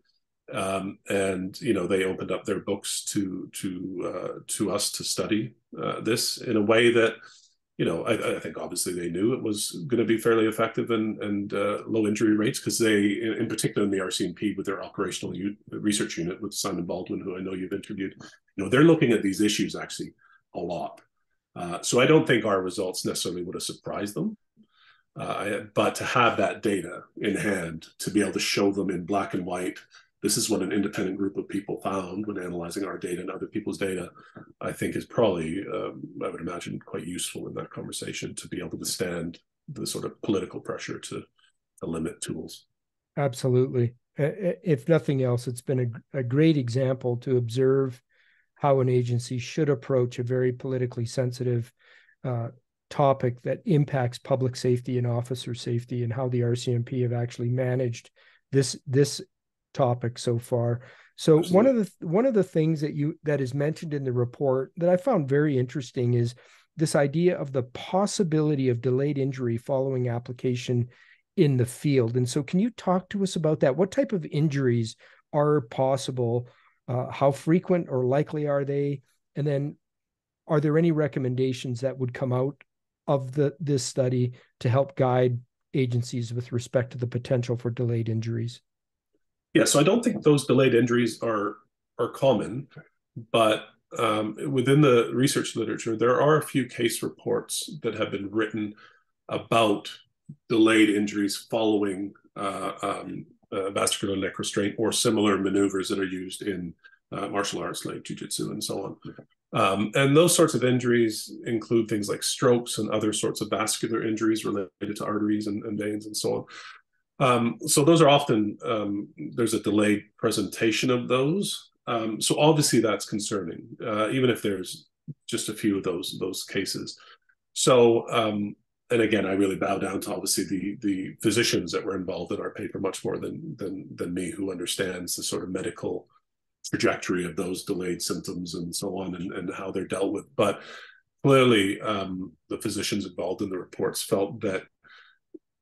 And they opened up their books to us to study this in a way that I think obviously they knew it was going to be fairly effective and low injury rates, because they, in particular in the RCMP with their operational research unit with Simon Baldwin, who I know you've interviewed, they're looking at these issues actually a lot. So I don't think our results necessarily would have surprised them. But to have that data in hand, to be able to show them in black and white, this is what an independent group of people found when analyzing our data and other people's data, I think is probably, I would imagine, quite useful in that conversation to be able to withstand the sort of political pressure to limit tools. Absolutely. If nothing else, it's been a great example to observe how an agency should approach a very politically sensitive topic that impacts public safety and officer safety, and how the RCMP have actually managed this topic so far. So Absolutely. one of the things that is mentioned in the report that I found very interesting is this idea of the possibility of delayed injury following application in the field. And so can you talk to us about that? What type of injuries are possible? How frequent or likely are they? And then are there any recommendations that would come out of this study to help guide agencies with respect to the potential for delayed injuries? Yeah, so I don't think those delayed injuries are common, but within the research literature, there are a few case reports that have been written about delayed injuries following vascular neck restraint or similar maneuvers that are used in martial arts like jiu-jitsu and so on. And those sorts of injuries include things like strokes and other sorts of vascular injuries related to arteries and veins and so on. So those are often, there's a delayed presentation of those. So obviously that's concerning, even if there's just a few of those cases. So, and again, I really bow down to obviously the physicians that were involved in our paper much more than me, who understands the sort of medical trajectory of those delayed symptoms and so on, and how they're dealt with. But clearly, the physicians involved in the reports felt that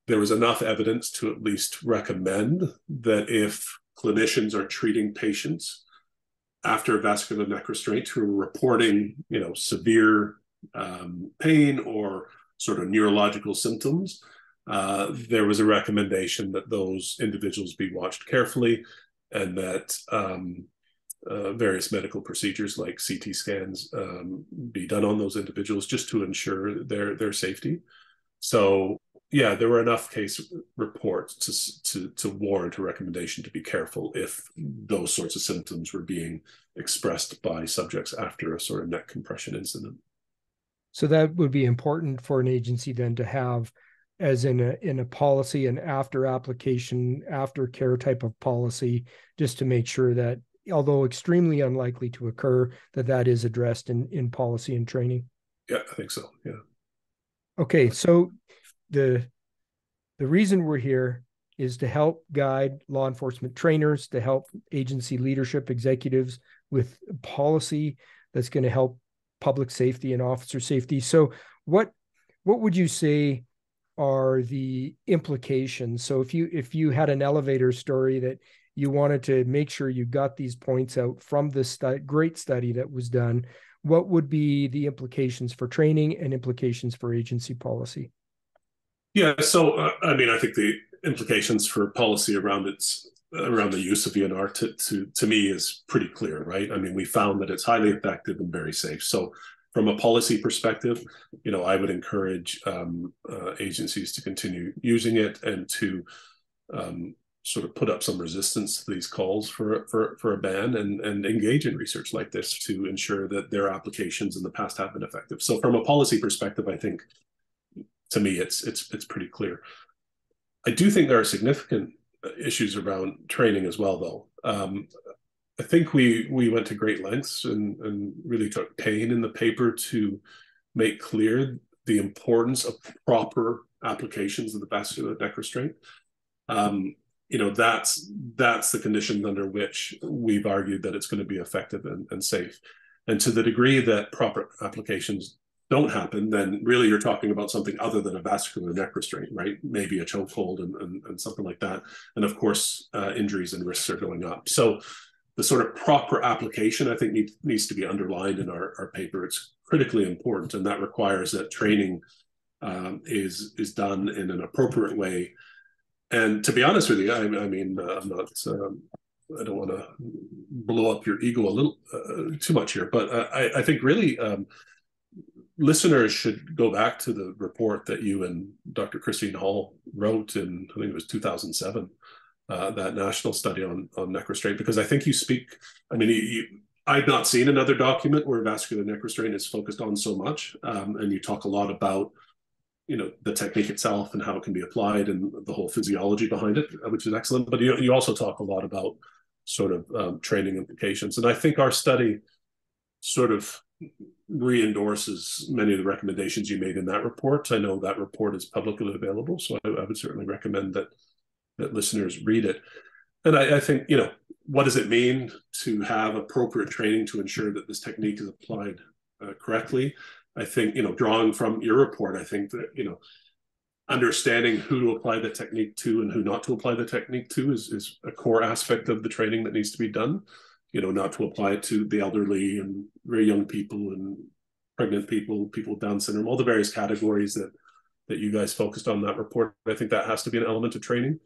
there was enough evidence to at least recommend that if clinicians are treating patients after vascular neck restraint who are reporting, severe pain or sort of neurological symptoms, there was a recommendation that those individuals be watched carefully, and that various medical procedures like CT scans be done on those individuals just to ensure their safety. So yeah, there were enough case reports to warrant a recommendation to be careful if those sorts of symptoms were being expressed by subjects after a sort of neck compression incident. So that would be important for an agency then to have, as in a policy, and after application, after care type of policy, just to make sure that, although extremely unlikely to occur, that is addressed in policy and training. Yeah, I think so. Yeah. Okay, so the reason we're here is to help guide law enforcement trainers, to help agency leadership executives with policy that's going to help public safety and officer safety. So what would you say are the implications? So if you had an elevator story that you wanted to make sure you got these points out from this great study that was done, what would be the implications for training and implications for agency policy? Yeah, so I think the implications for policy around the use of VNR to me is pretty clear, right? I mean, we found that it's highly effective and very safe. So from a policy perspective, I would encourage agencies to continue using it and to sort of put up some resistance to these calls for a ban and engage in research like this to ensure that their applications in the past have been effective. So from a policy perspective, I think, to me, it's pretty clear. I do think there are significant issues around training as well, though. I think we went to great lengths and really took pain in the paper to make clear the importance of proper applications of the vascular neck restraint. That's the conditions under which we've argued that it's going to be effective and safe. And to the degree that proper applications don't happen, then really you're talking about something other than a vascular neck restraint, right? Maybe a chokehold and something like that. And of course, injuries and risks are going up. So the sort of proper application, I think, needs to be underlined in our paper. It's critically important, and that requires that training is done in an appropriate way. And to be honest with you, I mean, I'm not. I don't want to blow up your ego a little too much here, but I think really listeners should go back to the report that you and Dr. Christine Hall wrote in, I think it was 2007, that national study on neck restraint, because I think you speak. I mean, I've not seen another document where vascular neck restraint is focused on so much, and you talk a lot about the technique itself and how it can be applied and the whole physiology behind it, which is excellent. But you also talk a lot about sort of training implications. And I think our study sort of re-endorses many of the recommendations you made in that report. I know that report is publicly available, so I would certainly recommend that listeners read it. And I think, what does it mean to have appropriate training to ensure that this technique is applied correctly? I think, drawing from your report, I think that, understanding who to apply the technique to and who not to apply the technique to is a core aspect of the training that needs to be done. Not to apply it to the elderly and very young people and pregnant people with Down syndrome, all the various categories that you guys focused on in that report. I think that has to be an element of training.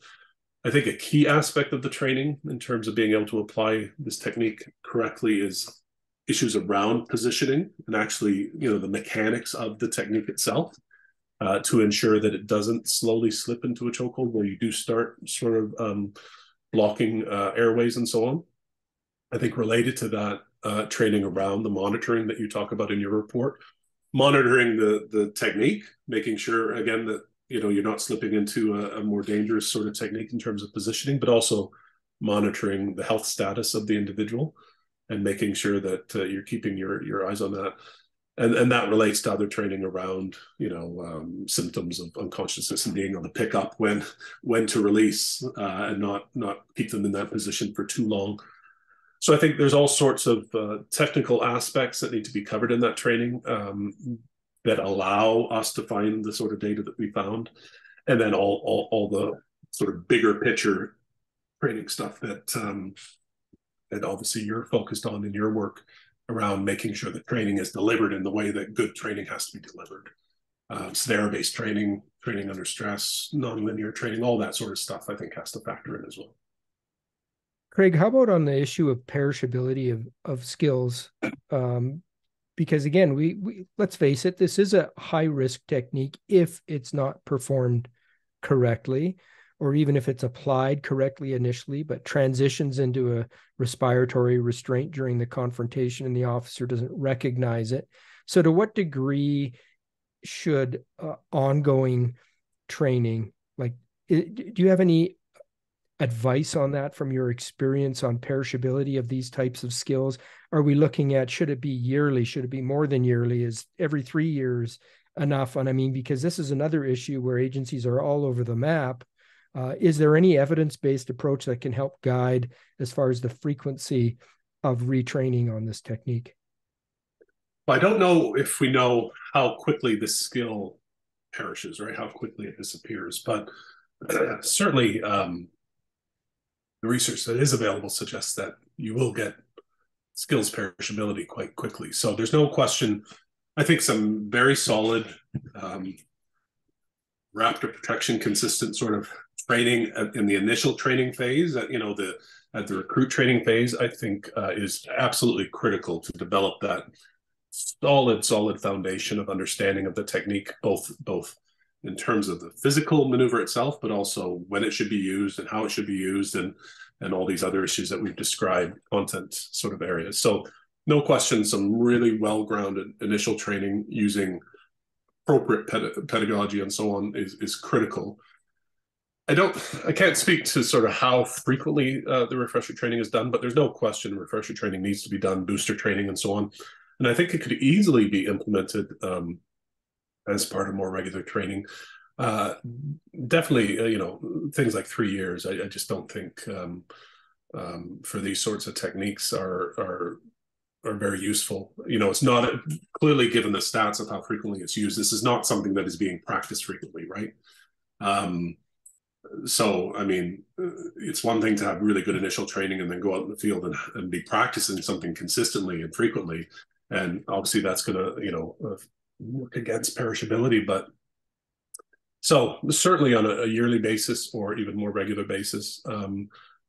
I think a key aspect of the training in terms of being able to apply this technique correctly is issues around positioning and actually, the mechanics of the technique itself, to ensure that it doesn't slowly slip into a chokehold where you do start sort of blocking airways and so on. I think related to that, training around the monitoring that you talk about in your report, monitoring the technique, making sure, again, that you're not slipping into a more dangerous sort of technique in terms of positioning, but also monitoring the health status of the individual and making sure that you're keeping your eyes on that. And that relates to other training around, symptoms of unconsciousness and being able to pick up when to release and not keep them in that position for too long. So I think there's all sorts of technical aspects that need to be covered in that training that allow us to find the sort of data that we found. And then all the sort of bigger picture training stuff that obviously you're focused on in your work around making sure that training is delivered in the way that good training has to be delivered. Scenario-based training under stress, nonlinear training, all that sort of stuff, I think, has to factor in as well. Craig, how about on the issue of perishability of skills? Because again, we let's face it, this is a high-risk technique if it's not performed correctly, or even if it's applied correctly initially, but transitions into a respiratory restraint during the confrontation and the officer doesn't recognize it. So to what degree should ongoing training, do you have any advice on that from your experience on perishability of these types of skills? Are we looking at, should it be yearly? Should it be more than yearly? Is every 3 years enough? And I mean, because this is another issue where agencies are all over the map. Is there any evidence-based approach that can help guide as far as the frequency of retraining on this technique? Well, I don't know if we know how quickly this skill perishes, right? How quickly it disappears, but certainly the research that is available suggests that you will get skills perishability quite quickly. So there's no question. I think some very solid Raptor protection consistent sort of training in the initial training phase, at the recruit training phase, I think is absolutely critical to develop that solid foundation of understanding of the technique, both in terms of the physical maneuver itself, but also when it should be used and how it should be used, and all these other issues that we've described, content sort of areas. So no question, some really well-grounded initial training using appropriate pedagogy and so on is critical. I can't speak to sort of how frequently the refresher training is done, but there's no question refresher training needs to be done, booster training and so on. And I think it could easily be implemented as part of more regular training. Definitely, things like 3 years. I just don't think for these sorts of techniques are very useful. It's not clearly, given the stats of how frequently it's used, this is not something that is being practiced frequently, right? So, I mean, it's one thing to have really good initial training and then go out in the field and be practicing something consistently and frequently. And obviously that's going to, work against perishability. But so certainly on a yearly basis or even more regular basis,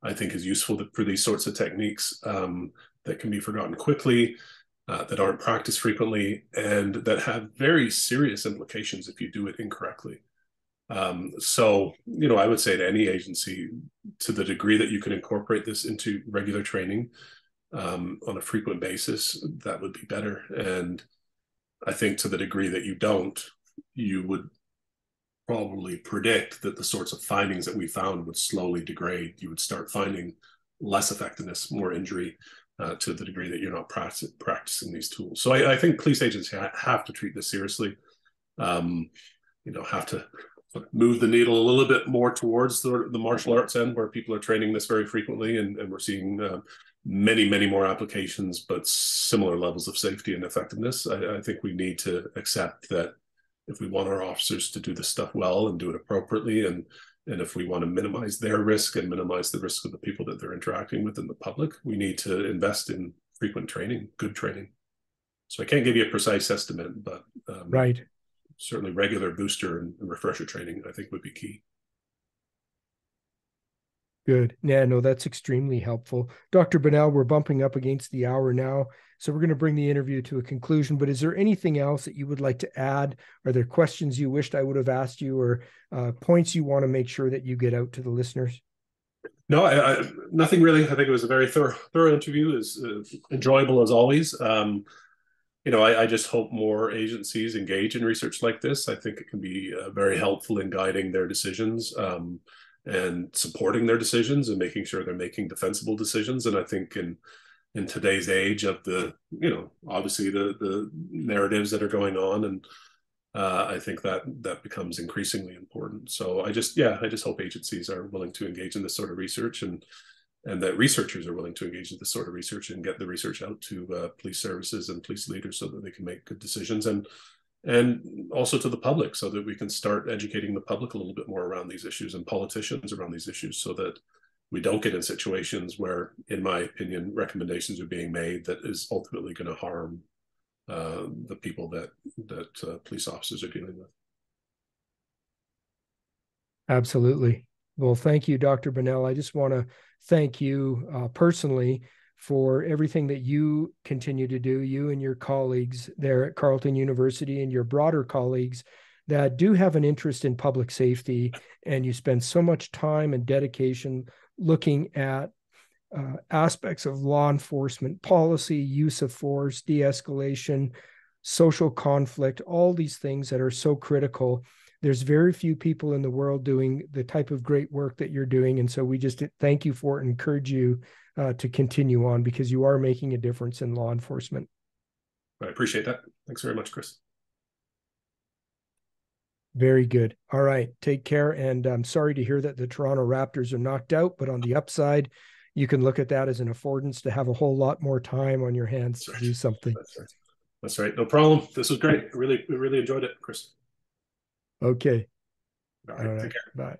I think is useful for these sorts of techniques that can be forgotten quickly, that aren't practiced frequently, and that have very serious implications if you do it incorrectly. So, I would say to any agency, to the degree that you can incorporate this into regular training on a frequent basis, that would be better. And I think to the degree that you don't, you would probably predict that the sorts of findings that we found would slowly degrade. You would start finding less effectiveness, more injury, to the degree that you're not practicing these tools. So I think police agencies have to treat this seriously, have to move the needle a little bit more towards the martial arts end, where people are training this very frequently, and we're seeing many, many more applications, but similar levels of safety and effectiveness. I think we need to accept that if we want our officers to do this stuff well and do it appropriately, and if we want to minimize their risk and minimize the risk of the people that they're interacting with in the public, we need to invest in frequent training, good training. So I can't give you a precise estimate, but right. Certainly regular booster and refresher training, I think, would be key. Good. Yeah, no, that's extremely helpful. Dr. Bennell, we're bumping up against the hour now, so we're going to bring the interview to a conclusion, but is there anything else that you would like to add? Are there questions you wished I would have asked you, or points you want to make sure that you get out to the listeners? No, nothing really. I think it was a very thorough interview, as enjoyable as always. I just hope more agencies engage in research like this. I think it can be very helpful in guiding their decisions and supporting their decisions and making sure they're making defensible decisions. And I think in today's age of obviously the narratives that are going on, and I think that becomes increasingly important. So I just hope agencies are willing to engage in this sort of research, and that researchers are willing to engage in this sort of research and get the research out to police services and police leaders so that they can make good decisions, and also to the public, so that we can start educating the public a little bit more around these issues, and politicians around these issues, so that we don't get in situations where, in my opinion, recommendations are being made that is ultimately going to harm the people that police officers are dealing with. Absolutely. Well, thank you, Dr. Bennell. I just want to thank you personally for everything that you continue to do, you and your colleagues there at Carleton University and your broader colleagues that do have an interest in public safety. And you spend so much time and dedication looking at aspects of law enforcement policy, use of force, de-escalation, social conflict, all these things that are so critical. There's very few people in the world doing the type of great work that you're doing. And so we just thank you for it and encourage you to continue on, because you are making a difference in law enforcement. I appreciate that. Thanks very much, Chris. Very good. All right. Take care. And I'm sorry to hear that the Toronto Raptors are knocked out, but on the upside, you can look at that as an affordance to have a whole lot more time on your hands to do something. That's right. No problem. This was great. We really enjoyed it, Chris. Okay. All right. Take care. Bye.